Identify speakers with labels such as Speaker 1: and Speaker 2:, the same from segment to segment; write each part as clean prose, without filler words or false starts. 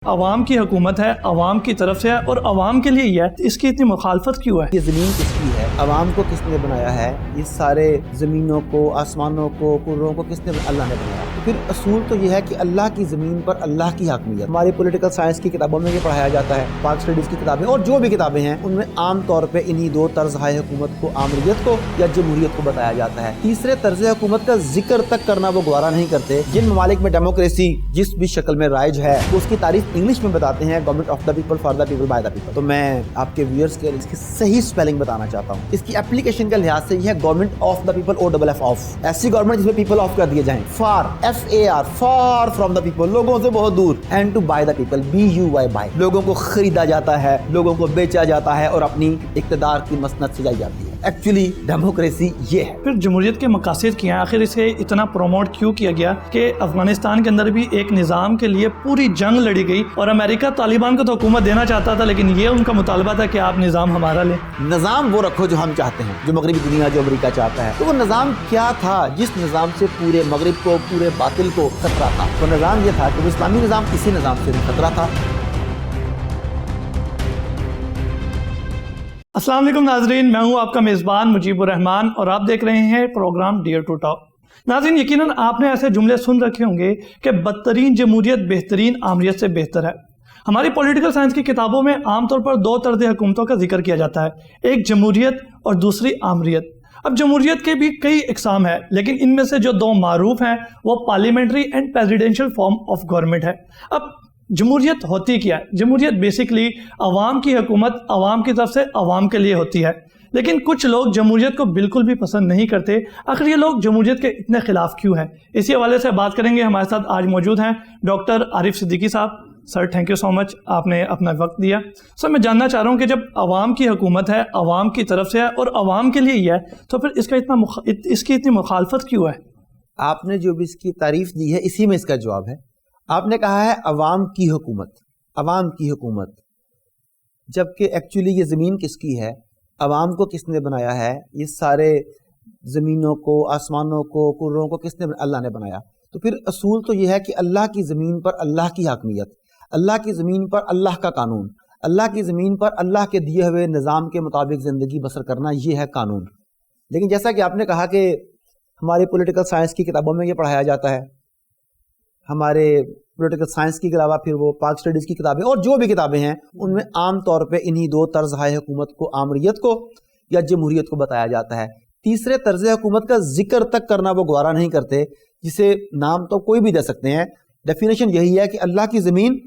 Speaker 1: عوام کی حکومت ہے، عوام کی طرف سے ہے اور عوام کے لیے ہی ہے، اس کی اتنی مخالفت کیوں ہے؟
Speaker 2: یہ زمین کس کی ہے؟ عوام کو کس نے بنایا ہے؟ یہ سارے زمینوں کو، آسمانوں کو، کروں کو کس نے؟ اللہ نے بنایا۔ تو پھر اصول تو یہ ہے کہ اللہ کی زمین پر اللہ کی حاکمیت۔ ہماری پولیٹیکل سائنس کی کتابوں میں یہ پڑھایا جاتا ہے، پاک اسٹڈیز کی کتابیں اور جو بھی کتابیں ہیں ان میں عام طور پہ انہی دو طرز حکومت کو، آمریت کو یا جمہوریت کو بتایا جاتا ہے۔ تیسرے طرز حکومت کا ذکر تک کرنا وہ گوارا نہیں کرتے۔ جن ممالک میں ڈیموکریسی جس بھی شکل میں رائج ہے اس کی تعریف انگلش میں بتاتے ہیں، government of the people, for the people, by the people. تو میں آپ کے ویورز کے اس کی صحیح سپیلنگ بتانا چاہتا ہوں۔ اس کی اپلیکیشن کا لحاظ سے یہ ہے government of the people, O double F off, ایسی گورنمنٹ جس میں پیپل آف کر دیے جائیں، for F A R, far from the people, لوگوں سے بہت دور، and to by the people, B U Y, buy, لوگوں کو خریدا جاتا ہے، لوگوں کو بیچا جاتا ہے اور اپنی اقتدار کی مسند سجائی جاتی ہے۔ ایکچولی ڈیموکریسی یہ ہے۔
Speaker 1: پھر جمہوریت کے مقاصد کیا ہیں؟ آخر اسے اتنا پروموٹ کیوں کیا گیا کہ افغانستان کے اندر بھی ایک نظام کے لیے پوری جنگ لڑی گئی اور امریکہ طالبان کو تو حکومت دینا چاہتا تھا، لیکن یہ ان کا مطالبہ تھا کہ آپ نظام ہمارا لیں۔
Speaker 2: نظام وہ رکھو جو ہم چاہتے ہیں، جو مغربی دنیا، جو امریکہ چاہتا ہے۔ تو وہ نظام کیا تھا جس نظام سے پورے مغرب کو، پورے باطل کو خطرہ تھا؟ وہ نظام یہ تھا کہ وہ اسلامی نظام، اسی نظام سے بھی خطرہ تھا۔
Speaker 1: السلام علیکم ناظرین، میں ہوں آپ کا میزبان مجیب الرحمان اور آپ دیکھ رہے ہیں پروگرام ڈیئر ٹو ٹاک۔ ناظرین، یقیناً آپ نے ایسے جملے سن رکھے ہوں گے کہ بدترین جمہوریت بہترین آمریت سے بہتر ہے۔ ہماری پولیٹیکل سائنس کی کتابوں میں عام طور پر دو طرز حکومتوں کا ذکر کیا جاتا ہے، ایک جمہوریت اور دوسری آمریت۔ اب جمہوریت کے بھی کئی اقسام ہیں، لیکن ان میں سے جو دو معروف ہیں وہ parliamentary and presidential form of government ہے۔ اب جمہوریت ہوتی کیا ہے؟ جمہوریت بیسیکلی عوام کی حکومت عوام کی طرف سے عوام کے لیے ہوتی ہے، لیکن کچھ لوگ جمہوریت کو بالکل بھی پسند نہیں کرتے۔ آخر یہ لوگ جمہوریت کے اتنے خلاف کیوں ہیں؟ اسی حوالے سے بات کریں گے۔ ہمارے ساتھ آج موجود ہیں ڈاکٹر عارف صدیقی صاحب۔ سر تھینک یو سو مچ، آپ نے اپنا وقت دیا۔ سر میں جاننا چاہ رہا ہوں کہ جب عوام کی حکومت ہے، عوام کی طرف سے ہے اور عوام کے لیے ہی ہے، تو پھر اس کی اتنی مخالفت کیوں ہے؟
Speaker 2: آپ نے جو بھی اس کی تعریف دی ہے اسی میں اس کا جواب ہے۔ آپ نے کہا ہے عوام کی حکومت، عوام کی حکومت، جبکہ ایکچولی یہ زمین کس کی ہے؟ عوام کو کس نے بنایا ہے؟ یہ سارے زمینوں کو، آسمانوں کو، کروں کو کس نے؟ اللہ نے بنایا۔ تو پھر اصول تو یہ ہے کہ اللہ کی زمین پر اللہ کی حاکمیت، اللہ کی زمین پر اللہ کا قانون، اللہ کی زمین پر اللہ کے دیے ہوئے نظام کے مطابق زندگی بسر کرنا، یہ ہے قانون۔ لیکن جیسا کہ آپ نے کہا کہ ہماری پولیٹیکل سائنس کی کتابوں میں یہ پڑھایا جاتا ہے، ہمارے پولیٹیکل سائنس کی علاوہ پھر وہ پاک اسٹڈیز کی کتابیں اور جو بھی کتابیں ہیں ان میں عام طور پہ انہی دو طرز حکومت کو، آمریت کو یا جمہوریت کو بتایا جاتا ہے۔ تیسرے طرز حکومت کا ذکر تک کرنا وہ گوارا نہیں کرتے، جسے نام تو کوئی بھی دے سکتے ہیں۔ ڈیفینیشن یہی ہے کہ اللہ کی زمین،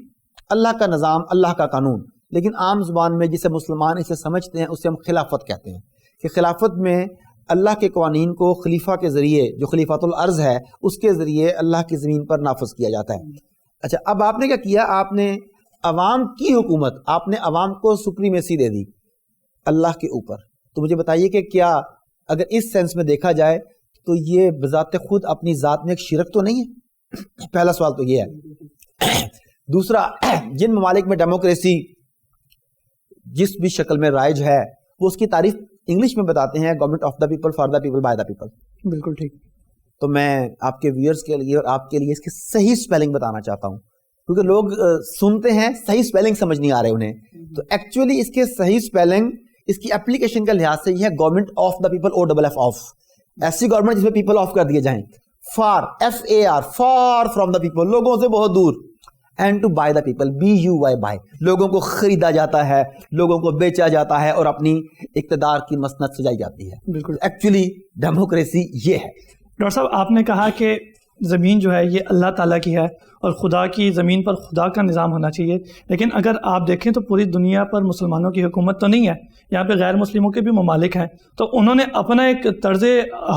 Speaker 2: اللہ کا نظام، اللہ کا قانون، لیکن عام زبان میں جسے مسلمان اسے سمجھتے ہیں اسے ہم خلافت کہتے ہیں، کہ خلافت میں اللہ کے قوانین کو خلیفہ کے ذریعے، جو خلیفۃ الارض ہے، اس کے ذریعے اللہ کی زمین پر نافذ کیا جاتا ہے۔ اچھا، اب آپ نے کیا کیا؟ آپ نے عوام کی حکومت، آپ نے عوام کو سپریمیسی دے دی اللہ کے اوپر۔ تو مجھے بتائیے کہ کیا اگر اس سینس میں دیکھا جائے تو یہ بذات خود اپنی ذات میں ایک شرک تو نہیں ہے؟ پہلا سوال تو یہ ہے۔ دوسرا، جن ممالک میں ڈیموکریسی جس بھی شکل میں رائج ہے وہ اس کی تعریف انگلش میں بتاتے ہیں، government of the people, for the people, by the people.
Speaker 1: بالکل ٹھیک۔
Speaker 2: تو میں آپ کے ویورز کے لیے اور آپ کے لیے اس کی صحیح سپیلنگ بتانا چاہتا ہوں، کیونکہ لوگ سنتے ہیں صحیح سپیلنگ سمجھ نہیں آ رہے انہیں۔ تو ایکچولی اس کے صحیح سپیلنگ، اس کی اپلیکیشن کا لحاظ سے یہ ہے government of the people, O double F off, ایسی گورنمنٹ جس میں پیپل آف کر دیے جائیں، for F A R, far from the people, لوگوں سے بہت دور، and to by the people, B U Y, buy, لوگوں کو خریدا جاتا ہے، لوگوں کو بیچا جاتا ہے اور اپنی اقتدار کی مسند سجائی جاتی ہے۔
Speaker 1: بالکل
Speaker 2: ایکچولی ڈیموکریسی یہ ہے۔
Speaker 1: ڈاکٹر صاحب، آپ نے کہا کہ زمین جو ہے یہ اللہ تعالیٰ کی ہے اور خدا کی زمین پر خدا کا نظام ہونا چاہیے، لیکن اگر آپ دیکھیں تو پوری دنیا پر مسلمانوں کی حکومت تو نہیں ہے، یہاں پہ غیر مسلموں کے بھی ممالک ہیں، تو انہوں نے اپنا ایک طرز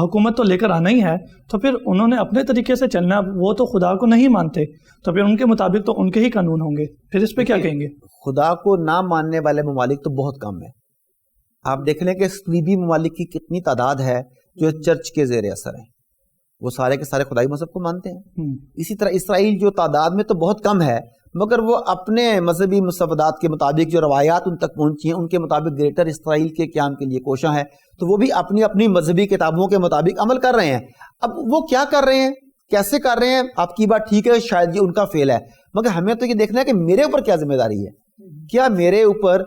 Speaker 1: حکومت تو لے کر آنا ہی ہے، تو پھر انہوں نے اپنے طریقے سے چلنا، وہ تو خدا کو نہیں مانتے، تو پھر ان کے مطابق تو ان کے ہی قانون ہوں گے، پھر اس پہ کیا کہیں گے؟
Speaker 2: خدا کو نہ ماننے والے ممالک تو بہت کم ہیں۔ آپ دیکھ لیں کہ صلیبی ممالک کی کتنی تعداد ہے جو چرچ کے زیر اثر ہیں، وہ سارے کے سارے خدائی مذہب کو مانتے ہیں۔ اسی طرح اسرائیل جو تعداد میں تو بہت کم ہے، مگر وہ اپنے مذہبی مستبدات کے مطابق جو روایات ان تک پہنچی ہیں ان کے مطابق گریٹر اسرائیل کے قیام کے لیے کوشاں ہے، تو وہ بھی اپنی اپنی مذہبی کتابوں کے مطابق عمل کر رہے ہیں۔ اب وہ کیا کر رہے ہیں، کیسے کر رہے ہیں، آپ کی بات ٹھیک ہے، شاید یہ ان کا فیل ہے، مگر ہمیں تو یہ دیکھنا ہے کہ میرے اوپر کیا ذمہ داری ہے. کیا میرے اوپر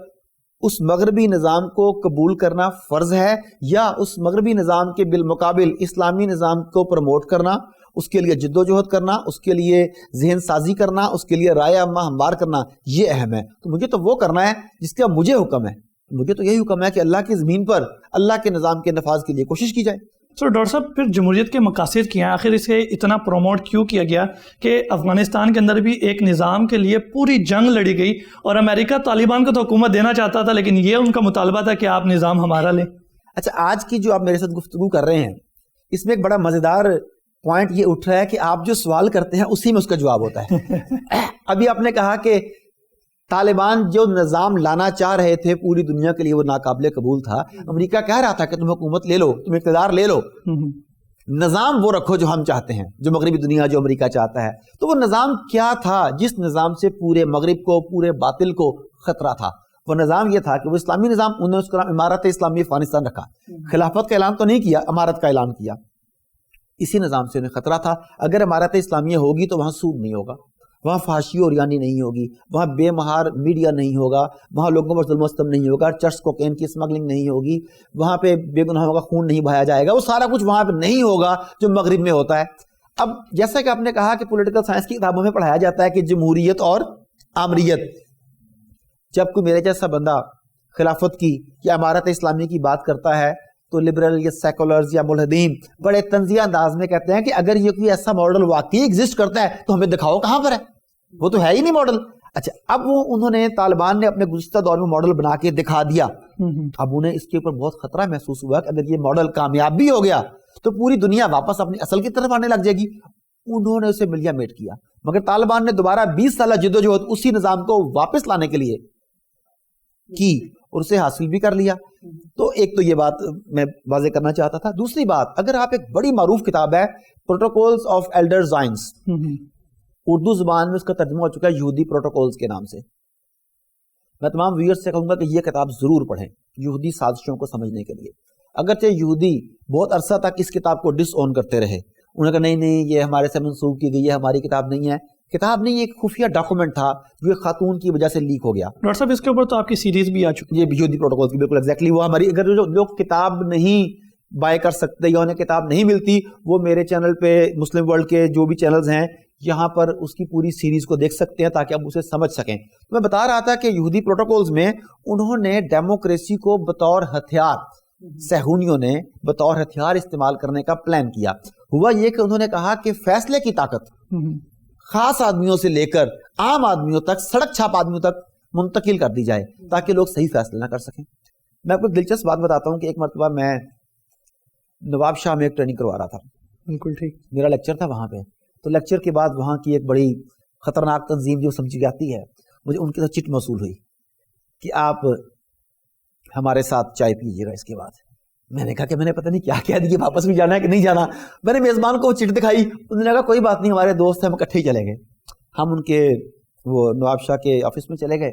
Speaker 2: اس مغربی نظام کو قبول کرنا فرض ہے, یا اس مغربی نظام کے بالمقابل اسلامی نظام کو پروموٹ کرنا, اس کے لیے جد و جہد کرنا, اس کے لیے ذہن سازی کرنا, اس کے لیے رائے عامہ ہموار کرنا, یہ اہم ہے. تو مجھے تو وہ کرنا ہے جس کا مجھے حکم ہے. مجھے تو یہی حکم ہے کہ اللہ کی زمین پر اللہ کے نظام کے نفاذ کے لیے کوشش کی جائے.
Speaker 1: سر ڈاکٹر صاحب پھر جمہوریت کے مقاصد کیا ہیں؟ آخر اسے اتنا پروموٹ کیوں کیا گیا کہ افغانستان کے اندر بھی ایک نظام کے لیے پوری جنگ لڑی گئی, اور امریکہ طالبان کو تو حکومت دینا چاہتا تھا, لیکن یہ ان کا مطالبہ تھا کہ آپ نظام ہمارا لیں.
Speaker 2: اچھا, آج کی جو آپ میرے ساتھ گفتگو کر رہے ہیں اس میں ایک بڑا مزیدار پوائنٹ یہ اٹھ رہا ہے کہ آپ جو سوال کرتے ہیں اسی میں اس کا جواب ہوتا ہے. ابھی آپ نے کہا کہ طالبان جو نظام لانا چاہ رہے تھے پوری دنیا کے لیے وہ ناقابل قبول تھا. امریکہ کہہ رہا تھا کہ تم حکومت لے لو, تم اقتدار لے لو, نظام وہ رکھو جو ہم چاہتے ہیں, جو مغربی دنیا, جو امریکہ چاہتا ہے. تو وہ نظام کیا تھا جس نظام سے پورے مغرب کو, پورے باطل کو خطرہ تھا؟ وہ نظام یہ تھا کہ وہ اسلامی نظام, انہوں نے اس کا نام امارت اسلامی افغانستان رکھا. خلافت کا اعلان تو نہیں کیا, امارت کا اعلان کیا. اسی نظام سے انہیں خطرہ تھا اگر امارت اسلامیہ ہوگی تو وہاں سود نہیں ہوگا, وہاں فحاشی اور یعنی نہیں ہوگی, وہاں بے مہار میڈیا نہیں ہوگا, وہاں لوگوں پر ظلم و ستم نہیں ہوگا, چرس کوکین کی اسمگلنگ نہیں ہوگی, وہاں پہ بے گناہوں کا خون نہیں بہایا جائے گا. وہ سارا کچھ وہاں پہ نہیں ہوگا جو مغرب میں ہوتا ہے. اب جیسا کہ آپ نے کہا کہ پولیٹیکل سائنس کی کتابوں میں پڑھایا جاتا ہے کہ جمہوریت اور آمریت, جب کوئی میرے جیسا بندہ خلافت کی یا امارت اسلامی کی بات کرتا ہے تو لبرل یا سیکولرز یا ملحدین بڑے طنزیہ انداز میں کہتے ہیں کہ اگر یہ کوئی ایسا ماڈل واقعی ایگزسٹ کرتا ہے تو ہمیں دکھاؤ کہاں پر ہے, وہ تو ہے ہی نہیں ماڈل. اچھا, اب وہ انہوں نے طالبان نے اپنے گزشتہ دور میں ماڈل بنا کے دکھا دیا. اب انہیں اس کے اوپر بہت خطرہ محسوس ہوا کہ اگر یہ ماڈل کامیاب بھی ہو گیا تو پوری دنیا واپس اپنی اصل کی طرف آنے لگ جائے گی. انہوں نے اسے ملیا میٹ کیا, مگر طالبان نے دوبارہ 20 سالہ جدوجہد اسی نظام کو واپس لانے کے لیے کی اور اسے حاصل بھی کر لیا. تو ایک تو یہ بات میں واضح کرنا چاہتا تھا. دوسری بات, اگر آپ ایک بڑی معروف کتاب ہے پروٹوکولز آف ایلڈر زائنس, اردو زبان میں اس کا ترجمہ ہو چکا ہے یہودی پروٹوکولز کے نام سے. میں تمام ویورز سے کہوں گا کہ یہ کتاب ضرور پڑھیں یہودی سازشوں کو سمجھنے کے لیے. اگرچہ یہودی بہت عرصہ تک اس کتاب کو ڈس اون کرتے رہے, انہوں نے کہا نہیں یہ ہمارے سے منسوخ کی گئی ہے, ہماری کتاب نہیں ہے. کتاب نہیں, یہ ایک خفیہ ڈاکومنٹ تھا جو ایک خاتون کی وجہ سے لیک ہو گیا.
Speaker 1: ڈاکٹر صاحب اس کے اوپر تو آپ کی سیریز بھی آ چکی
Speaker 2: ہے, یہ یہودی پروٹوکولز کی, بالکل ایگزیکٹلی. وہ ہماری اگر جو لوگ کتاب نہیں بائی کر سکتے یا انہیں کتاب نہیں ملتی, وہ میرے چینل پہ مسلم ورلڈ کے جو بھی چینلز ہیں یہاں پر اس کی پوری سیریز کو دیکھ سکتے ہیں تاکہ آپ اسے سمجھ سکیں. میں بتا رہا تھا کہ یہودی پروٹوکولز میں انہوں نے ڈیموکریسی کو بطور ہتھیار, صہیونیوں نے بطور ہتھیار استعمال کرنے کا پلان کیا. ہوا یہ کہ انہوں نے کہا کہ فیصلے کی طاقت خاص آدمیوں سے لے کر عام آدمیوں تک, سڑک چھاپ آدمیوں تک منتقل کر دی جائے تاکہ لوگ صحیح فیصلے نہ کر سکیں. میں آپ کو دلچسپ بات بتاتا ہوں کہ ایک مرتبہ میں نواب شاہ میں ایک ٹریننگ کروا رہا تھا.
Speaker 1: بالکل ٹھیک.
Speaker 2: میرا لیکچر تھا وہاں پہ. تو لیکچر کے بعد وہاں کی ایک بڑی خطرناک تنظیم جو سمجھی جاتی ہے, مجھے ان کے ساتھ چٹ موصول ہوئی کہ آپ ہمارے ساتھ چائے پیجیے گا اس کے بعد. میں نے کہا کہ میں نے پتہ نہیں کیا کہہ دیا, واپس بھی جانا ہے کہ نہیں جانا. میں نے میزبان کو چٹ دکھائی, انہوں نے کہا کوئی بات نہیں, ہمارے دوست ہیں, ہم اکٹھے ہی چلیں گے. ہم ان کے وہ نواب شاہ کے آفس میں چلے گئے,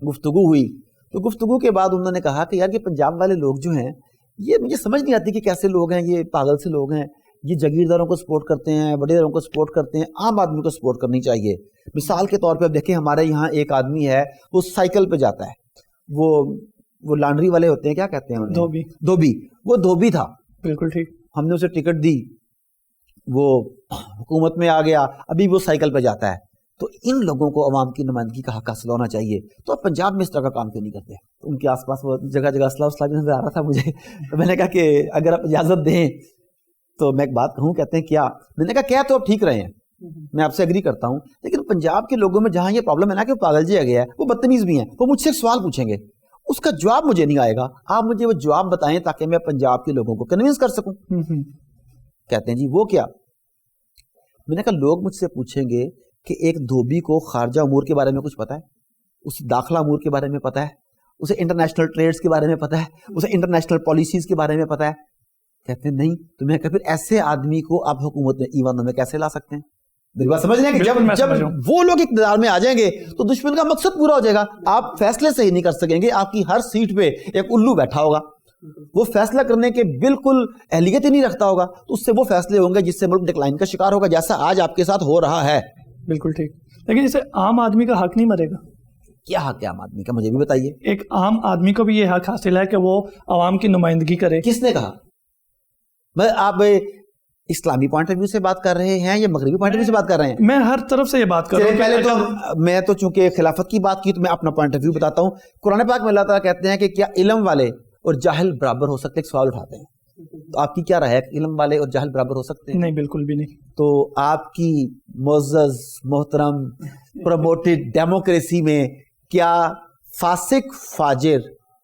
Speaker 2: گفتگو ہوئی. تو گفتگو کے بعد انہوں نے کہا کہ یار یہ پنجاب والے لوگ جو ہیں یہ مجھے سمجھ نہیں آتی کہ کیسے لوگ ہیں, یہ پاگل سے لوگ ہیں, یہ جگیرداروں کو سپورٹ کرتے ہیں, بڑے داروں کو سپورٹ کرتے ہیں, عام آدمی کو سپورٹ کرنی چاہیے. مثال کے طور پہ اب دیکھیں ہمارے یہاں ایک آدمی ہے وہ سائیکل پہ جاتا ہے, وہ لانڈری والے ہوتے ہیں, کیا کہتے ہیں, دھوبی. وہ دھوبی تھا. بالکل ٹھیک. ہم نے اسے ٹکٹ دی, وہ حکومت میں آ گیا, ابھی وہ سائیکل پہ جاتا ہے. تو ان لوگوں کو عوام کی نمائندگی کا حق حاصل ہونا چاہیے. تو اب پنجاب میں اس طرح کا کام کیوں نہیں کرتے؟ ان کے آس پاس وہ جگہ جگہ اسلحہ بھی نظر آ رہا تھا مجھے. تو میں نے کہا کہ اگر آپ اجازت دیں تو میں ایک بات کہوں. کہتے ہیں کیا؟ میں نے کہا کیا تو آپ ٹھیک رہے ہیں, میں آپ سے ایگری کرتا ہوں, لیکن پنجاب کے لوگوں میں جہاں یہ پرابلم ہے نا کہ وہ پاگل جیا گیا ہے, وہ بدتمیز بھی ہیں, وہ مجھ سے ایک سوال پوچھیں گے, اس کا جواب مجھے نہیں آئے گا, آپ مجھے وہ جواب بتائیں تاکہ میں پنجاب کے لوگوں کو کنونس کر سکوں. کہتے ہیں جی وہ کیا؟ میں نے کہا لوگ مجھ سے پوچھیں گے کہ ایک دھوبی کو خارجہ امور کے بارے میں کچھ پتا ہے, اسے داخلہ امور کے بارے میں پتا ہے, اسے انٹرنیشنل ٹریڈز کے بارے میں پتا ہے, اسے انٹرنیشنل پالیسیز کے بارے میں پتا ہے؟ کہتے ہیں نہیں. تو میں کہا پھر ایسے آدمی کو آپ حکومت میں ایوانوں میں کیسے لا سکتے ہیں؟ میری بات سمجھ رہے ہیں کہ جب وہ لوگ اقتدار میں آ جائیں گے تو دشمن کا مقصد پورا ہو جائے گا. آپ فیصلے صحیح نہیں کر سکیں گے, آپ کی ہر سیٹ پہ ایک الو بیٹھا ہوگا, وہ فیصلہ کرنے کے بالکل اہلیت ہی نہیں رکھتا ہوگا, تو اس سے وہ فیصلے ہوں گے جس سے ملک ڈکلائن کا شکار ہوگا, جیسا آج آپ کے ساتھ ہو رہا ہے.
Speaker 1: بالکل ٹھیک. لیکن اسے عام آدمی کا حق نہیں مرے گا.
Speaker 2: کیا حق ہے عام آدمی کا, مجھے بھی بتائیے.
Speaker 1: ایک عام آدمی کو بھی یہ حق حاصل ہے کہ وہ عوام کی نمائندگی کرے.
Speaker 2: کس نے کہا؟ آپ اسلامی پوائنٹ آف ویو سے بات کر رہے ہیں یا مغربی پوائنٹ آف ویو سے بات کر رہے ہیں؟
Speaker 1: میں ہر طرف سے یہ بات کر رہا ہوں.
Speaker 2: پہلے تو میں تو چونکہ خلافت کی بات کی تو میں اپنا پوائنٹ آف ویو بتاتا ہوں. قرآن پاک میں اللہ تعالیٰ کہتے ہیں کہ کیا علم والے اور جاہل برابر ہو سکتے؟ ایک سوال اٹھاتے ہیں. تو آپ کی کیا رائے ہے, علم والے اور جاہل برابر ہو سکتے ہیں؟
Speaker 1: نہیں, بالکل بھی نہیں.
Speaker 2: تو آپ کی معزز محترم پروموٹڈ ڈیموکریسی میں کیا فاسق فاجر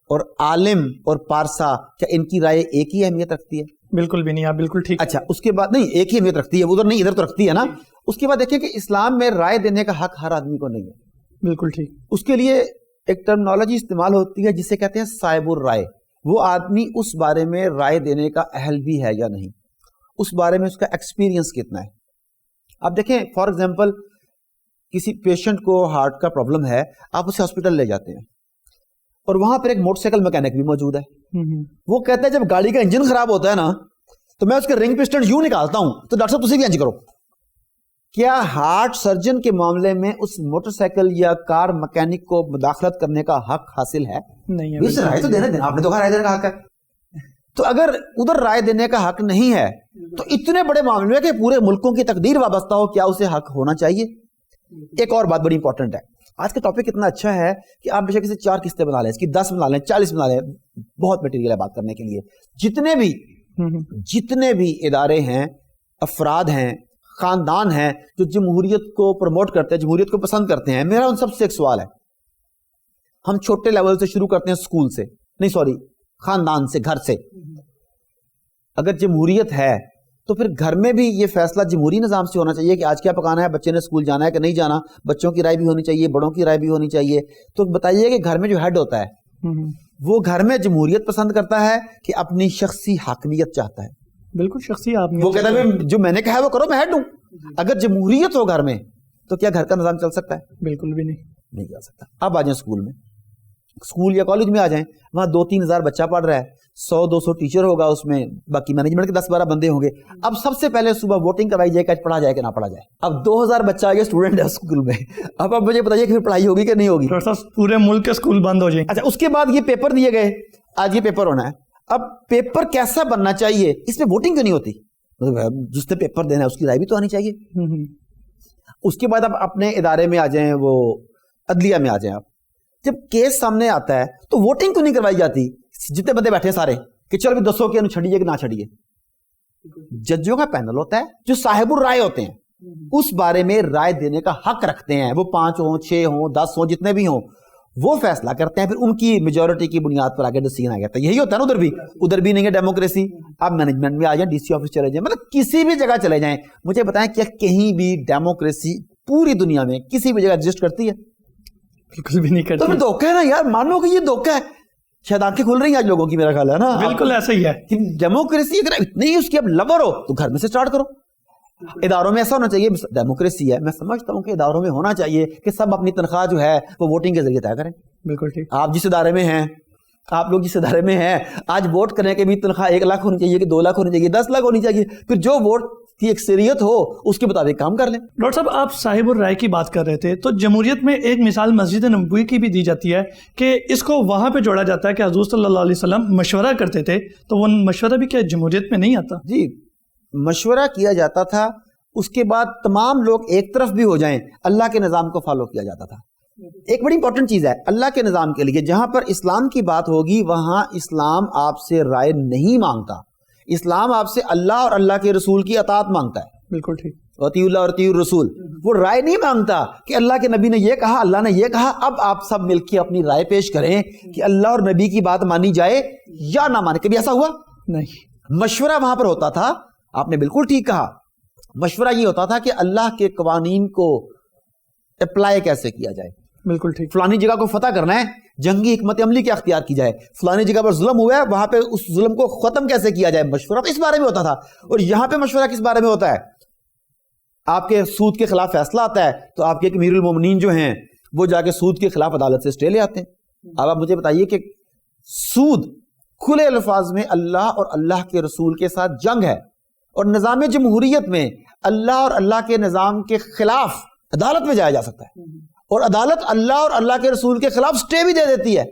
Speaker 2: اور عالم اور پارسا, کیا ان کی رائے ایک ہی اہمیت رکھتی ہے؟
Speaker 1: بالکل بھی نہیں. آپ بالکل ٹھیک.
Speaker 2: اچھا, اس کے بعد نہیں, ایک ہی اہمیت رکھتی ہے, ادھر نہیں ادھر تو رکھتی ہے نا. اس کے بعد دیکھیں کہ اسلام میں رائے دینے کا حق ہر آدمی کو نہیں ہے.
Speaker 1: بالکل ٹھیک.
Speaker 2: اس کے لیے ایک ٹرمنالوجی استعمال ہوتی ہے جسے کہتے ہیں صاحب الرائے. وہ آدمی اس بارے میں رائے دینے کا اہل بھی ہے یا نہیں, اس بارے میں اس کا ایکسپیرینس کتنا ہے. آپ دیکھیں فار ایگزامپل کسی پیشنٹ کو ہارٹ کا پرابلم ہے, آپ اسے ہاسپٹل لے جاتے ہیں اور وہاں پر ایک موٹر سائیکل میکینک بھی موجود ہے. وہ کہتا ہے جب گاڑی کا انجن خراب ہوتا ہے نا تو میں اس کے رنگ پسٹن یوں نکالتا ہوں, تو ڈاکٹر صاحب تسی بھی انج کرو. کیا ہارٹ سرجن کے معاملے میں اس موٹر سائیکل یا کار مکینک کو مداخلت کرنے کا حق حاصل ہے؟
Speaker 1: نہیں ہے.
Speaker 2: رائے تو دینا, آپ نے تو کہا رائے دینے کا حق ہے. تو اگر ادھر رائے دینے کا حق نہیں ہے تو اتنے بڑے معاملے میں کہ پورے ملکوں کی تقدیر وابستہ ہو, کیا اسے حق ہونا چاہیے؟ ایک اور بات بڑی امپورٹنٹ ہے. آج کا ٹاپک اتنا اچھا ہے کہ آپ بے شک اسے 4 قسطیں بنا لیں, اس کی 10 بنا لیں, 40 بنا لیں, بہت مٹیریل ہے بات کرنے کے لیے. جتنے بھی ادارے ہیں, افراد ہیں, خاندان ہیں جو جمہوریت کو پروموٹ کرتے ہیں, جمہوریت کو پسند کرتے ہیں, میرا ان سب سے ایک سوال ہے. ہم چھوٹے لیول سے شروع کرتے ہیں, سکول سے نہیں, سوری خاندان سے, گھر سے. اگر جمہوریت ہے تو پھر گھر میں بھی یہ فیصلہ جمہوری نظام سے ہونا چاہیے کہ آج کیا پکانا ہے, بچے نے اسکول جانا ہے کہ نہیں جانا. بچوں کی رائے بھی ہونی چاہیے, بڑوں کی رائے بھی ہونی چاہیے. تو بتائیے کہ گھر میں جو ہیڈ ہوتا ہے وہ گھر میں جمہوریت پسند کرتا ہے کہ اپنی شخصی حاکمیت چاہتا ہے؟
Speaker 1: بالکل شخصی. آپ
Speaker 2: وہ کہتا ہے جو میں نے کہا ہے وہ کرو, میں ہیڈ ہوں. اگر جمہوریت ہو گھر میں تو کیا گھر کا نظام چل سکتا ہے؟
Speaker 1: بالکل بھی نہیں
Speaker 2: چل سکتا. اب آ جائیں اسکول میں, اسکول یا کالج میں آ جائیں, وہاں 2-3 ہزار بچہ پڑھ رہا ہے, 100-200 ٹیچر ہوگا اس میں, باقی مینجمنٹ کے 10-12 بندے ہوں گے. اب سب سے پہلے صبح ووٹنگ کروائی جائے کہ آج پڑھا جائے کہ نہ پڑھا جائے. اب 2000 بچہ آگے اسٹوڈنٹ ہے اسکول میں. اب مجھے بتائیے کہ پڑھائی ہوگی کہ نہیں ہوگی؟
Speaker 1: پورے ملک کے اسکول بند ہو جائیں.
Speaker 2: اچھا, اس کے بعد یہ پیپر دیے گئے, آج یہ پیپر ہونا ہے. اب پیپر کیسا بننا چاہیے, اس میں ووٹنگ کیوں نہیں ہوتی؟ جس نے پیپر دینا ہے اس کی رائے بھی تو آنی چاہیے. اس کے بعد اب اپنے ادارے میں آ جائیں, وہ عدلیہ میں آ جائیں. آپ جب کیس سامنے آتا ہے تو ووٹنگ کیوں نہیں کروائی جاتی؟ جتنے بندے بیٹھے سارے کہ چلو بھی دسو کہ چھڑیے کہ نہ چھڑیے. ججوں کا پینل ہوتا ہے جو صاحب الرائے ہوتے ہیں, اس بارے میں رائے دینے کا حق رکھتے ہیں. وہ 5 ہوں, 6 ہوں, 10 ہوں, جتنے بھی ہوں, وہ فیصلہ کرتے ہیں. پھر ان کی میجورٹی کی بنیاد پر آگے ڈیسیژن آ جاتا ہے. یہی ہوتا ہے نا ادھر بھی نہیں ہے ڈیموکریسی. آپ مینجمنٹ میں آ جائیں, ڈی سی آفس چلے جائیں, مطلب کسی بھی جگہ چلے جائیں, مجھے بتائیں کہ کہیں بھی ڈیموکریسی پوری دنیا میں کسی بھی جگہ ایگزسٹ کرتی ہے؟
Speaker 1: بالکل بھی نہیں کرتی.
Speaker 2: تو پھر دھوکہ ہے نا یار, مانو کہ یہ دھوکہ ہے. شاید آنکھیں کھل رہی ہیں آج لوگوں کی, میرا خیال ہے نا.
Speaker 1: بالکل ایسا ہی ہے.
Speaker 2: ڈیموکریسی اگر اتنی اس کی اب لور ہو تو گھر میں سے سٹارٹ کرو. اداروں میں ایسا ہونا چاہیے, ڈیموکریسی ہے, میں سمجھتا ہوں کہ اداروں میں ہونا چاہیے کہ سب اپنی تنخواہ جو ہے وہ ووٹنگ کے ذریعے طے کریں.
Speaker 1: بالکل ٹھیک.
Speaker 2: آپ جس ادارے میں ہیں, آپ لوگ جس ادارے میں ہیں, آج ووٹ کرنے کے بھی تنخواہ 1 لاکھ ہونی چاہیے کہ 2 لاکھ ہونی چاہیے, 10 لاکھ ہونی چاہیے. پھر جو ووٹ کی اکثریت ہو اس کے مطابق کام کر لیں.
Speaker 1: ڈاکٹر صاحب, آپ صاحب الرائے کی بات کر رہے تھے, تو جمہوریت میں ایک مثال مسجد نبوی کی بھی دی جاتی ہے کہ اس کو وہاں پہ جوڑا جاتا ہے کہ حضور صلی اللہ علیہ وسلم مشورہ کرتے تھے, تو وہ مشورہ بھی کیا جمہوریت میں نہیں آتا؟
Speaker 2: جی, مشورہ کیا جاتا تھا, اس کے بعد تمام لوگ ایک طرف بھی ہو جائیں, اللہ کے نظام کو فالو کیا جاتا تھا. ایک بڑی امپورٹنٹ چیز ہے اللہ کے نظام کے لیے, جہاں پر اسلام کی بات ہوگی وہاں اسلام آپ سے رائے نہیں مانگتا. اسلام آپ سے اللہ اور اللہ کے رسول کی اطاعت مانگتا ہے.
Speaker 1: بالکل ٹھیک.
Speaker 2: اطیعوا اللہ اور اطیعوا الرسول. وہ رائے نہیں مانگتا کہ اللہ کے نبی نے یہ کہا, اللہ نے یہ کہا, اب آپ سب مل کے اپنی رائے پیش کریں کہ اللہ اور نبی کی بات مانی جائے یا نہ مانے. کبھی ایسا ہوا
Speaker 1: نہیں.
Speaker 2: مشورہ وہاں پر ہوتا تھا. آپ نے بالکل ٹھیک کہا, مشورہ یہ ہوتا تھا کہ اللہ کے قوانین کو اپلائی کیسے کیا جائے.
Speaker 1: بالکل ٹھیک.
Speaker 2: فلانی جگہ کو فتح کرنا ہے, جنگی حکمت عملی کیا اختیار کی جائے, فلانی جگہ پر ظلم ہوا ہے وہاں پہ اس ظلم کو ختم کیسے کیا جائے. مشورہ اس بارے میں ہوتا تھا. اور یہاں پہ مشورہ کس بارے میں ہوتا ہے؟ آپ کے سود کے خلاف فیصلہ آتا ہے تو آپ کے امیر المومنین جو ہیں وہ جا کے سود کے خلاف عدالت سے اسٹے لے آتے ہیں. اب آپ مجھے بتائیے کہ سود کھلے الفاظ میں اللہ اور اللہ کے رسول کے ساتھ جنگ ہے, اور نظام جمہوریت میں اللہ اور اللہ کے نظام کے خلاف عدالت میں جایا جا سکتا ہے، اور عدالت اللہ اور اللہ کے رسول کے خلاف سٹے بھی دے دیتی ہے.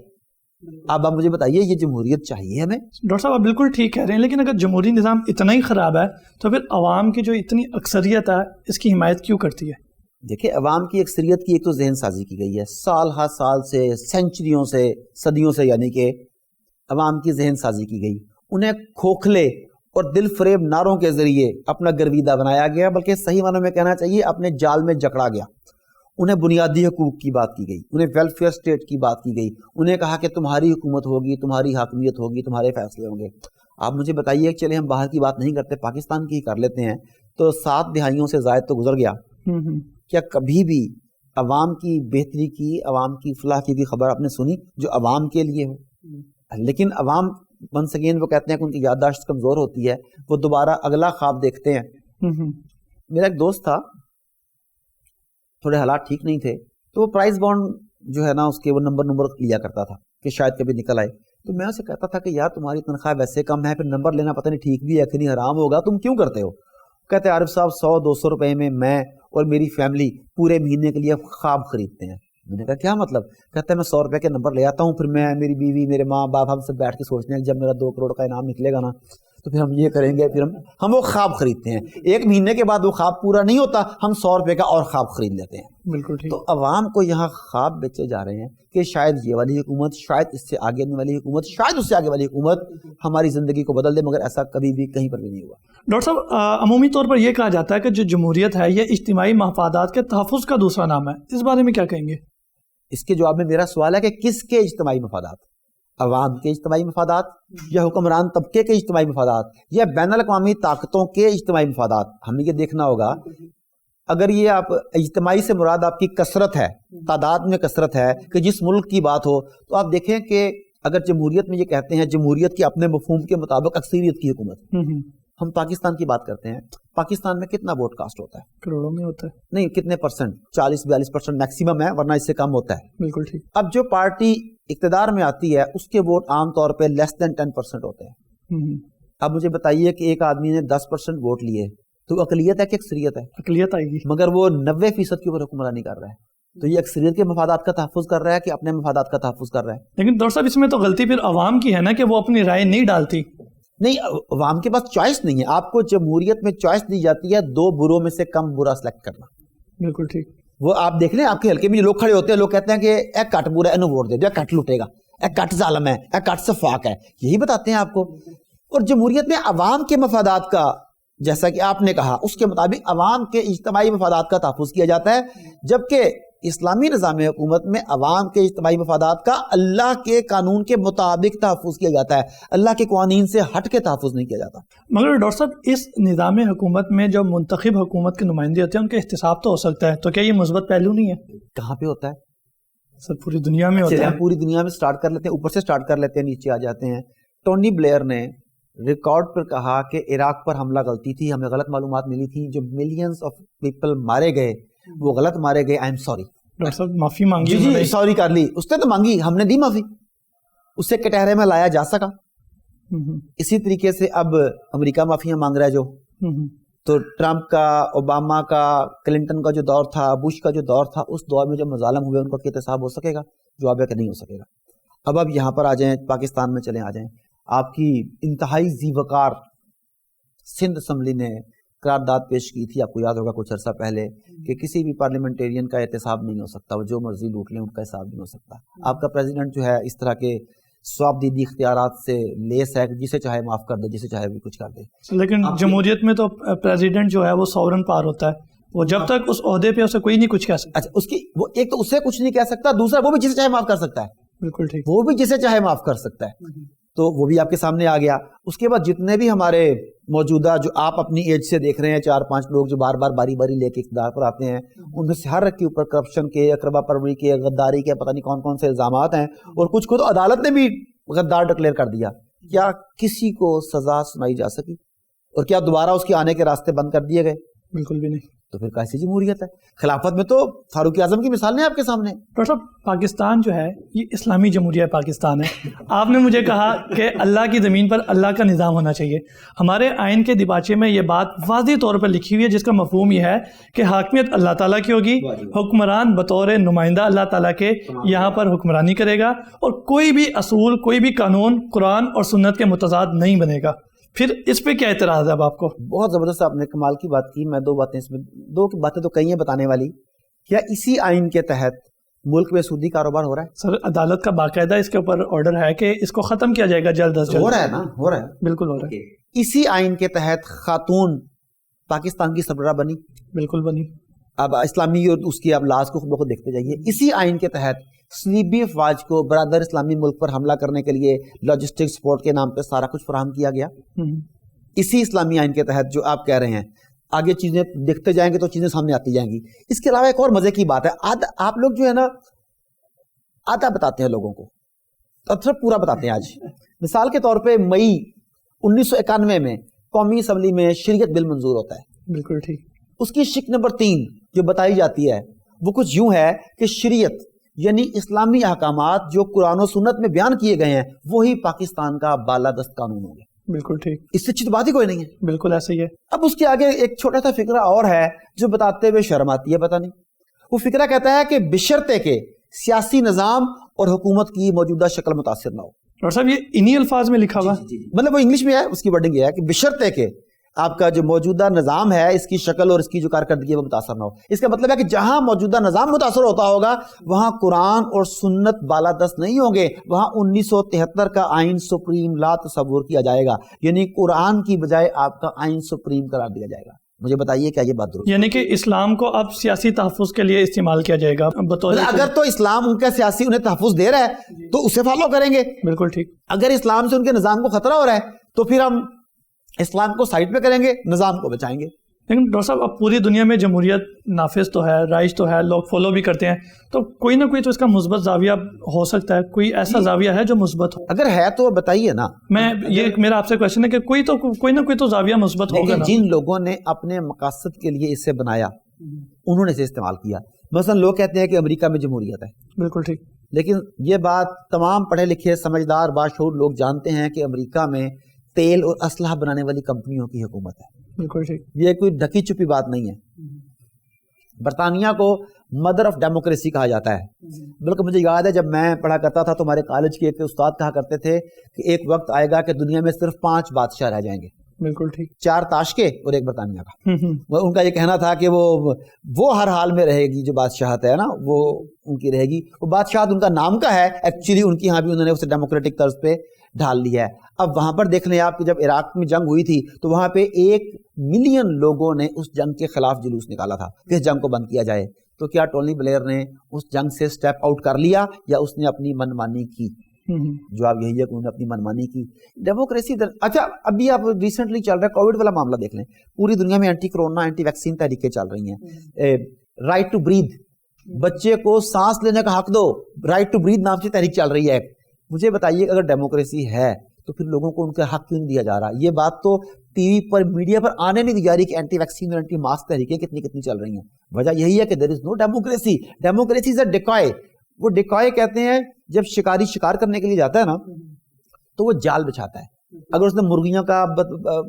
Speaker 2: اب آپ مجھے بتائیے یہ جمہوریت چاہیے ہمیں؟
Speaker 1: ڈاکٹر صاحب آپ بالکل ٹھیک کہہ رہے ہیں، لیکن اگر جمہوری نظام اتنا ہی خراب ہے تو پھر عوام کی جو اتنی اکثریت ہے اس کی حمایت کیوں کرتی ہے؟
Speaker 2: دیکھیں عوام کی اکثریت کی ایک تو ذہن سازی کی گئی ہے، سال ہر سال سے، سینچریوں سے، صدیوں سے، یعنی کہ عوام کی ذہن سازی کی گئی. انہیں کھوکھلے اور دل فریب نعروں کے ذریعے اپنا گرویدہ بنایا گیا، بلکہ صحیح معنوں میں کہنا چاہیے اپنے جال میں جکڑا گیا. انہیں بنیادی حقوق کی بات کی گئی، انہیں ویلفیئر اسٹیٹ کی بات کی گئی، انہیں کہا کہ تمہاری حکومت ہوگی، تمہاری حاکمیت ہوگی، تمہارے فیصلے ہوں گے. آپ مجھے بتائیے، چلے ہم باہر کی بات نہیں کرتے، پاکستان کی ہی کر لیتے ہیں. تو 7 دہائیوں سے زائد تو گزر گیا، کیا کبھی بھی عوام کی بہتری کی، عوام کی فلاح کی بھی خبر آپ نے سنی جو عوام کے لیے ہو؟ لیکن عوام ونس اگین وہ کہتے ہیں کہ ان کی یادداشت کمزور ہوتی ہے، وہ دوبارہ اگلا خواب دیکھتے ہیں. میرا ایک دوست تھا، تھوڑے حالات ٹھیک نہیں تھے، تو وہ پرائز بانڈ جو ہے نا اس کے وہ نمبر لیا کرتا تھا کہ شاید کبھی نکل آئے. تو میں اسے کہتا تھا کہ یار تمہاری تنخواہ ویسے کم ہے، پھر نمبر لینا پتہ نہیں ٹھیک بھی ہے کہ نہیں، حرام ہوگا، تم کیوں کرتے ہو؟ کہتے عارف صاحب 100-200 روپے میں اور میری فیملی پورے مہینے کے لیے خواب خریدتے ہیں. میں نے کہا کیا مطلب؟ کہتا ہے میں 100 روپے کے نمبر لے آتا ہوں، پھر میں، میری بیوی، میرے ماں باپ ہم سب بیٹھ کے سوچتے ہیں کہ جب میرا 2 کروڑ کا انعام نکلے گا نا تو پھر ہم یہ کریں گے، پھر ہم وہ خواب خریدتے ہیں. 1 مہینے کے بعد وہ خواب پورا نہیں ہوتا، ہم 100 روپے کا اور خواب خرید لیتے ہیں.
Speaker 1: بالکل ٹھیک.
Speaker 2: تو عوام کو یہاں خواب بیچے جا رہے ہیں کہ شاید یہ والی حکومت، شاید اس سے آگے والی حکومت، شاید اس سے آگے والی حکومت ہماری زندگی کو بدل دے، مگر ایسا کبھی بھی کہیں پر بھی نہیں ہوا.
Speaker 1: ڈاکٹر صاحب عمومی طور پر یہ کہا جاتا ہے کہ جو جمہوریت ہے یہ اجتماعی مفادات کے تحفظ کا دوسرا نام ہے، اس بارے میں کیا کہیں گے؟
Speaker 2: اس کے جواب میں میرا سوال ہے کہ کس کے اجتماعی مفادات؟ عوام کے اجتماعی مفادات، یا حکمران طبقے کے اجتماعی مفادات، یا بین الاقوامی طاقتوں کے اجتماعی مفادات؟ ہمیں یہ دیکھنا ہوگا. اگر یہ آپ اجتماعی سے مراد آپ کی کثرت ہے، تعداد میں کثرت ہے، کہ جس ملک کی بات ہو، تو آپ دیکھیں کہ اگر جمہوریت میں یہ کہتے ہیں جمہوریت کے اپنے مفہوم کے مطابق اکثریت کی حکومت، ہم پاکستان کی بات کرتے ہیں، پاکستان میں کتنا ووٹ کاسٹ ہوتا ہے؟
Speaker 1: کروڑوں میں ہوتا ہے.
Speaker 2: نہیں، کتنے پرسنٹ؟ 40-42% میکسیمم ہے، ورنہ اس سے کم ہوتا ہے.
Speaker 1: بالکل ٹھیک.
Speaker 2: اب جو پارٹی اقتدار میں آتی ہے اس کے ووٹ عام طور پہ لیس دین 10% ہوتے ہیں. اب مجھے بتائیے کہ ایک آدمی نے 10% ووٹ لیے تو اقلیت ہے کہ اکثریت ہے؟
Speaker 1: اقلیت آئے گی.
Speaker 2: مگر وہ 90% کے اوپر حکمرانی کر رہا ہے، تو یہ اکثریت کے مفادات کا تحفظ کر رہا ہے کہ اپنے مفادات کا تحفظ کر رہا ہے؟
Speaker 1: لیکن ڈاکٹر صاحب اس میں تو غلطی پھر عوام کی ہے نا کہ وہ اپنی رائے نہیں ڈالتی.
Speaker 2: نہیں، عوام کے پاس چوائس نہیں ہے. آپ کو جمہوریت میں چوائس دی جاتی ہے 2 بروں میں سے کم برا سلیکٹ کرنا.
Speaker 1: بالکل ٹھیک.
Speaker 2: وہ آپ دیکھ لیں آپ کے حلقے میں جو لوگ کھڑے ہوتے ہیں، لوگ کہتے ہیں کہ اے کٹ برا ہے، انہوں ووٹ دے دو، اے کٹ لوٹے گا، اے کٹ ظالم ہے، اے کٹ صفاق ہے، یہی بتاتے ہیں آپ کو. اور جمہوریت میں عوام کے مفادات کا، جیسا کہ آپ نے کہا، اس کے مطابق عوام کے اجتماعی مفادات کا تحفظ کیا جاتا ہے، جبکہ اسلامی نظام حکومت میں عوام کے اجتماعی مفادات کا اللہ کے قانون کے مطابق تحفظ کیا جاتا ہے، اللہ کے قوانین سے ہٹ کے تحفظ نہیں کیا جاتا.
Speaker 1: مگر ڈاکٹر صاحب اس نظام حکومت میں جو منتخب حکومت کے نمائندے ہوتے ہیں ان کا احتساب تو ہو سکتا ہے، تو کیا یہ مثبت پہلو نہیں ہے؟
Speaker 2: کہاں پہ ہوتا ہے
Speaker 1: سر؟ پوری دنیا میں ہوتا ہے.
Speaker 2: پوری دنیا میں سٹارٹ کر لیتے ہیں، اوپر سے سٹارٹ کر لیتے ہیں، نیچے آ جاتے ہیں. ٹونی بلیئر نے ریکارڈ پر کہا کہ عراق پر حملہ غلطی تھی، ہمیں غلط معلومات ملی تھی، جو ملینز آف پیپل مارے گئے وہ غلط مارے گئے، آئی ایم سوری.
Speaker 1: ڈاکٹر صاحب معافی مانگی.
Speaker 2: جی سوری کر لی اس نے، تو مانگی، ہم نے دی معافی، اس سے کٹہرے میں لایا جا سکا. اسی طریقے سے اب امریکہ معافیاں مانگ رہا ہے جو. تو ٹرمپ کا، اوباما کا، کلنٹن کا جو دور تھا، بش کا جو دور تھا، اس دور میں جو مظالم ہوئے ان کا احتساب ہو سکے گا؟ جواب ہے کہ نہیں ہو سکے گا. اب یہاں پر آ جائیں، پاکستان میں چلیں آ جائیں. آپ کی انتہائی ذی وقار سندھ اسمبلی نے قرارداد پیش کی تھی، آپ کو یاد ہوگا کچھ عرصہ پہلے، کہ کسی بھی پارلیمنٹیرین کا احتساب نہیں ہو سکتا، وہ جو مرضی لوٹ لیں ان کا حساب نہیں ہو سکتا. آپ کا پریزیڈنٹ جو ہے اس طرح کے سواب دیدی اختیارات سے لیس ہے کہ جسے چاہے معاف کر دے، جسے چاہے بھی کچھ کر دے.
Speaker 1: لیکن جمہوریت میں تو پریزیڈنٹ جو ہے وہ سورن پار ہوتا ہے، وہ جب تک اس عہدے پہ اسے کوئی نہیں کچھ کہہ سکتا.
Speaker 2: اچھا، اس کی وہ ایک تو اس سے کچھ نہیں کہہ سکتا، دوسرا وہ بھی جسے چاہے معاف کر سکتا ہے.
Speaker 1: بالکل ٹھیک.
Speaker 2: وہ بھی جسے چاہے معاف کر سکتا ہے، تو وہ بھی آپ کے سامنے آ گیا. اس کے بعد جتنے بھی ہمارے موجودہ، جو آپ اپنی ایج سے دیکھ رہے ہیں، 4-5 لوگ جو بار بار باری باری لے کے اقتدار پر آتے ہیں، ان میں سے ہر ایک کے اوپر کرپشن کے، اقربا پروری کے، غداری کے، پتہ نہیں کون کون سے الزامات ہیں، اور کچھ کو تو عدالت نے بھی غدار ڈکلیئر کر دیا. کیا کسی کو سزا سنائی جا سکی؟ اور کیا دوبارہ اس کے آنے کے راستے بند کر دیے گئے؟
Speaker 1: بالکل بھی نہیں.
Speaker 2: تو پھر کیسی جمہوریت ہے؟ خلافت میں تو فاروق اعظم کی مثال ہے آپ کے سامنے.
Speaker 1: ڈاکٹر صاحب پاکستان جو ہے یہ اسلامی جمہوریہ پاکستان ہے. آپ نے مجھے کہا کہ اللہ کی زمین پر اللہ کا نظام ہونا چاہیے. ہمارے آئین کے دیباچے میں یہ بات واضح طور پر لکھی ہوئی ہے جس کا مفہوم یہ ہے کہ حاکمیت اللہ تعالیٰ کی ہوگی, حکمران بطور نمائندہ اللہ تعالیٰ کے یہاں پر حکمرانی کرے گا, اور کوئی بھی اصول کوئی بھی قانون قرآن اور سنت کے متضاد نہیں بنے گا. پھر اس پہ کیا اعتراض ہے اب آپ کو؟
Speaker 2: بہت زبردست آپ نے کمال کی بات کی. میں دو باتیں تو کئی ہیں بتانے والی. کیا اسی آئین کے تحت ملک میں سودی کاروبار ہو رہا ہے؟
Speaker 1: سر عدالت کا باقاعدہ اس کے اوپر آرڈر ہے کہ اس کو ختم کیا جائے گا جلد از جلد.
Speaker 2: ہو رہا ہے نا, ہو رہا ہے,
Speaker 1: بالکل ہو رہا ہے.
Speaker 2: اسی آئین کے تحت خاتون پاکستان کی سربراہ بنی,
Speaker 1: بالکل بنی.
Speaker 2: اب اسلامی اور اس کی اب لاز کو دیکھتے جائیے. اسی آئین کے تحت صلیبی افواج کو برادر اسلامی ملک پر حملہ کرنے کے لیے لاجسٹک سپورٹ کے نام پہ سارا کچھ فراہم کیا گیا. اسی اسلامی آئین کے تحت جو آپ کہہ رہے ہیں. آگے چیزیں دیکھتے جائیں گے تو چیزیں سامنے آتی جائیں گی. اس کے علاوہ ایک اور مزے کی بات ہے, آپ لوگ جو ہے نا آدھا بتاتے ہیں لوگوں کو, اکثر پورا بتاتے ہیں. آج مثال کے طور پہ مئی 1991 میں قومی اسمبلی میں شریعت بل منظور ہوتا ہے. بالکل ٹھیک. اس کی شق نمبر 3 جو بتائی جاتی ہے وہ کچھ یوں ہے کہ شریعت یعنی اسلامی احکامات جو قرآن و سنت میں بیان کیے گئے ہیں وہی پاکستان کا بالادست قانون ہوں گے. بالکل ٹھیک. اس سے اچھی بات ہی کوئی نہیں ہے. بالکل ایسا ہی ہے. اب اس کے آگے ایک چھوٹا سا فقرہ اور ہے جو بتاتے ہوئے شرم آتی ہے. پتہ نہیں وہ فقرہ کہتا ہے کہ بشرطے کے سیاسی نظام اور حکومت کی موجودہ شکل متاثر نہ ہو. ڈاکٹر صاحب یہ انہی الفاظ میں لکھا ہوا ہے, مطلب وہ انگلش میں ہے, اس کی ورڈنگ یہ ہے کہ بشرطے کے آپ کا جو موجودہ نظام ہے اس کی شکل اور اس کی جو کارکردگی ہے وہ متاثر نہ ہو. اس کا مطلب ہے کہ جہاں موجودہ نظام متاثر ہوتا ہوگا وہاں قرآن اور سنت بالادست نہیں ہوں گے, وہاں 1973 کا آئین سپریم لا تصور کیا جائے گا, یعنی قرآن کی بجائے آپ کا آئین سپریم قرار دیا جائے گا. مجھے بتائیے کیا یہ بات درست؟ یعنی کہ اسلام کو اب سیاسی تحفظ کے لیے استعمال کیا جائے گا بطور, اگر تو اسلام ان کا سیاسی انہیں تحفظ دے رہا ہے تو اسے فالو کریں گے. بالکل ٹھیک. اگر اسلام سے ان کے نظام کو خطرہ ہو رہا ہے تو پھر ہم اسلام کو سائڈ پہ کریں گے, نظام کو بچائیں گے. لیکن ڈاکٹر صاحب اب پوری دنیا میں جمہوریت نافذ تو ہے, رائج تو ہے, لوگ فالو بھی کرتے ہیں, تو کوئی نہ کوئی تو اس کا مثبت زاویہ ہو سکتا ہے. کوئی ایسا زاویہ ہے جو مثبت ہو؟ اگر ہے تو بتائیے نا. میں یہ میرا آپ سے کوشچن ہے کہ کوئی نہ کوئی تو زاویہ مثبت ہوگا. جن لوگوں نے اپنے مقاصد کے لیے اسے بنایا انہوں نے اسے استعمال کیا. مثلا لوگ کہتے ہیں کہ امریکہ میں جمہوریت ہے. بالکل ٹھیک. لیکن یہ بات تمام پڑھے لکھے سمجھدار باشعور لوگ جانتے ہیں کہ امریکہ میں تیل اور اسلحہ بنانے والی کمپنیوں کی حکومت ہے. بالکل ٹھیک. یہ کوئی ڈھکی چھپی بات نہیں ہے. برطانیہ کو مدر آف ڈیموکریسی کہا جاتا ہے. بلکہ مجھے یاد ہے جب میں پڑھا کرتا تھا تو ہمارے کالج کے ایک استاد کہا کرتے تھے کہ ایک وقت آئے گا کہ دنیا میں صرف 5 بادشاہ رہ جائیں گے. بالکل ٹھیک. 4 تاش کے اور ایک برطانیہ کا. ان کا یہ کہنا تھا کہ وہ ہر حال میں رہے گی, جو بادشاہت ہے نا وہ ان کی رہے گی. وہ بادشاہت ان کا نام کا ہے, ایکچولی ان کی یہاں بھی انہوں نے اسے ڈیموکریٹک طرز پہ ڈھال لیا ہے. اب وہاں پر دیکھ لیں آپ کہ جب عراق میں جنگ ہوئی تھی تو وہاں پہ 1 ملین لوگوں نے اس جنگ کے خلاف جلوس نکالا تھا کہ اس جنگ کو بند کیا جائے. تو کیا ٹونی بلیئر نے اس جنگ سے سٹیپ آؤٹ کر لیا یا اس نے اپنی منمانی کی؟ جواب یہی ہے کہ انہوں نے اپنی منمانی کی. ڈیموکریسی اچھا ابھی آپ ریسنٹلی چل رہا ہے کووڈ والا معاملہ دیکھ لیں. پوری دنیا میں اینٹی کرونا اینٹی ویکسین تحریکیں چل رہی ہیں. رائٹ ٹو بریتھ, بچے کو سانس لینے کا حق دو, رائٹ ٹو بریتھ نام سے تحریک چل رہی ہے. مجھے بتائیے اگر ڈیموکریسی ہے تو پھر لوگوں کو ان کا حق کیوں نہیں دیا جا رہا؟ یہ بات تو ٹی وی پر میڈیا پر آنے نہیں دی جا رہی کہ اینٹی ویکسین اور اینٹی ماسک تحریکیں کتنی چل رہی ہیں. وجہ یہی ہے کہ دیر از نو ڈیموکریسی. ڈیموکریسی از اے ڈیکوائے. وہ ڈیکوائے کہتے ہیں جب شکاری شکار کرنے کے لیے جاتا ہے نا تو وہ جال بچھاتا ہے. اگر اس نے مرغیوں کا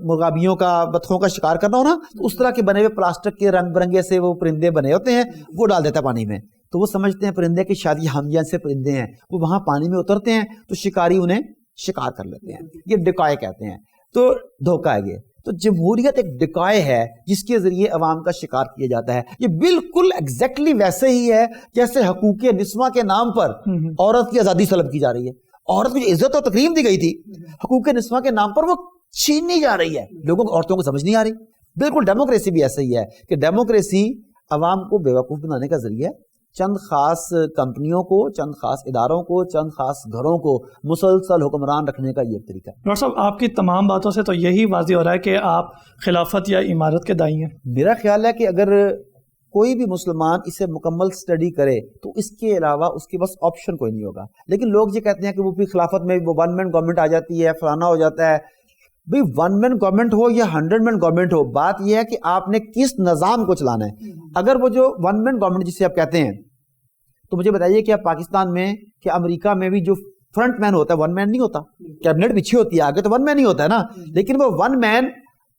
Speaker 2: مرغابیوں کا بطخوں کا شکار کرنا ہو نا تو اس طرح کے بنے ہوئے پلاسٹک کے رنگ برنگے سے وہ پرندے بنے ہوتے ہیں, وہ ڈال دیتا ہے پانی میں. تو وہ سمجھتے ہیں پرندے کی شادی ہم سے پرندے ہیں, وہ وہاں پانی میں اترتے ہیں تو شکاری انہیں شکار کر لیتے ہیں. یہ ڈیکوائے کہتے ہیں. تو دھوکہ ہے یہ. تو جمہوریت ایک ڈیکوائے ہے جس کے ذریعے عوام کا شکار کیا جاتا ہے. یہ بالکل ایگزیکٹلی ویسے ہی ہے جیسے حقوق نسواں کے نام پر عورت کی آزادی طلب کی جا رہی ہے. عورت کو جو عزت اور تکریم دی گئی تھی حقوق نسواں کے نام پر وہ چھینی جا رہی ہے. لوگوں کو عورتوں کو سمجھ نہیں آ رہی. بالکل ڈیموکریسی بھی ایسا ہی ہے کہ ڈیموکریسی عوام کو بیوقوف بنانے کا ذریعہ ہے. چند خاص کمپنیوں کو, چند خاص اداروں کو, چند خاص گھروں کو مسلسل حکمران رکھنے کا یہ طریقہ ہے. ڈاکٹر صاحب آپ کی تمام باتوں سے تو یہی واضح ہو رہا ہے کہ آپ خلافت یا امارت کے داعی ہیں. میرا خیال ہے کہ اگر کوئی بھی مسلمان اسے مکمل سٹڈی کرے تو اس کے علاوہ اس کے بس آپشن کوئی نہیں ہوگا. لیکن لوگ یہ کہتے ہیں کہ وہ بھی خلافت میں وہ 1 مین گورنمنٹ آ جاتی ہے, فلانا ہو جاتا ہے. بھئی 1 مین گورنمنٹ ہو یا 100 مین گورنمنٹ ہو، بات یہ ہے کہ آپ نے کس نظام کو چلانا ہے. اگر وہ جو 1 مین گورنمنٹ جسے آپ کہتے ہیں، تو مجھے بتائیے کہ پاکستان میں کہ امریکہ میں بھی جو فرنٹ مین ہوتا ہے 1 مین نہیں ہوتا، کیبنٹ پیچھے ہوتی ہے، آگے تو 1 مین ہی ہوتا ہے نا. لیکن وہ 1 مین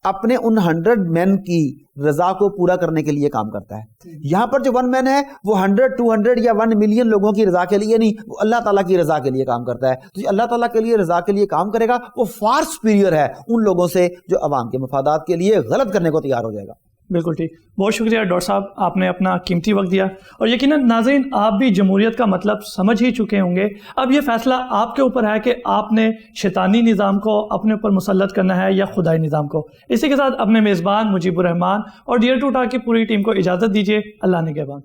Speaker 2: اپنے ان 100 مین کی رضا کو پورا کرنے کے لیے کام کرتا ہے. یہاں پر جو 1 مین ہے وہ 100 200 یا 1 ملین لوگوں کی رضا کے لیے نہیں، وہ اللہ تعالیٰ کی رضا کے لیے کام کرتا ہے. تو جو اللہ تعالیٰ کے لیے رضا کے لیے کام کرے گا وہ فار سپیریئر ہے ان لوگوں سے جو عوام کے مفادات کے لیے غلط کرنے کو تیار ہو جائے گا.
Speaker 1: بالکل ٹھیک. بہت شکریہ ڈاکٹر صاحب، آپ نے اپنا قیمتی وقت دیا. اور یقیناً ناظرین آپ بھی جمہوریت کا مطلب سمجھ ہی چکے ہوں گے. اب یہ فیصلہ آپ کے اوپر ہے کہ آپ نے شیطانی نظام کو اپنے اوپر مسلط کرنا ہے یا خدائی نظام کو. اسی کے ساتھ اپنے میزبان مجیب الرحمان اور ڈیئر ٹو ٹاک کی پوری ٹیم کو اجازت دیجیے. اللہ نگہبان.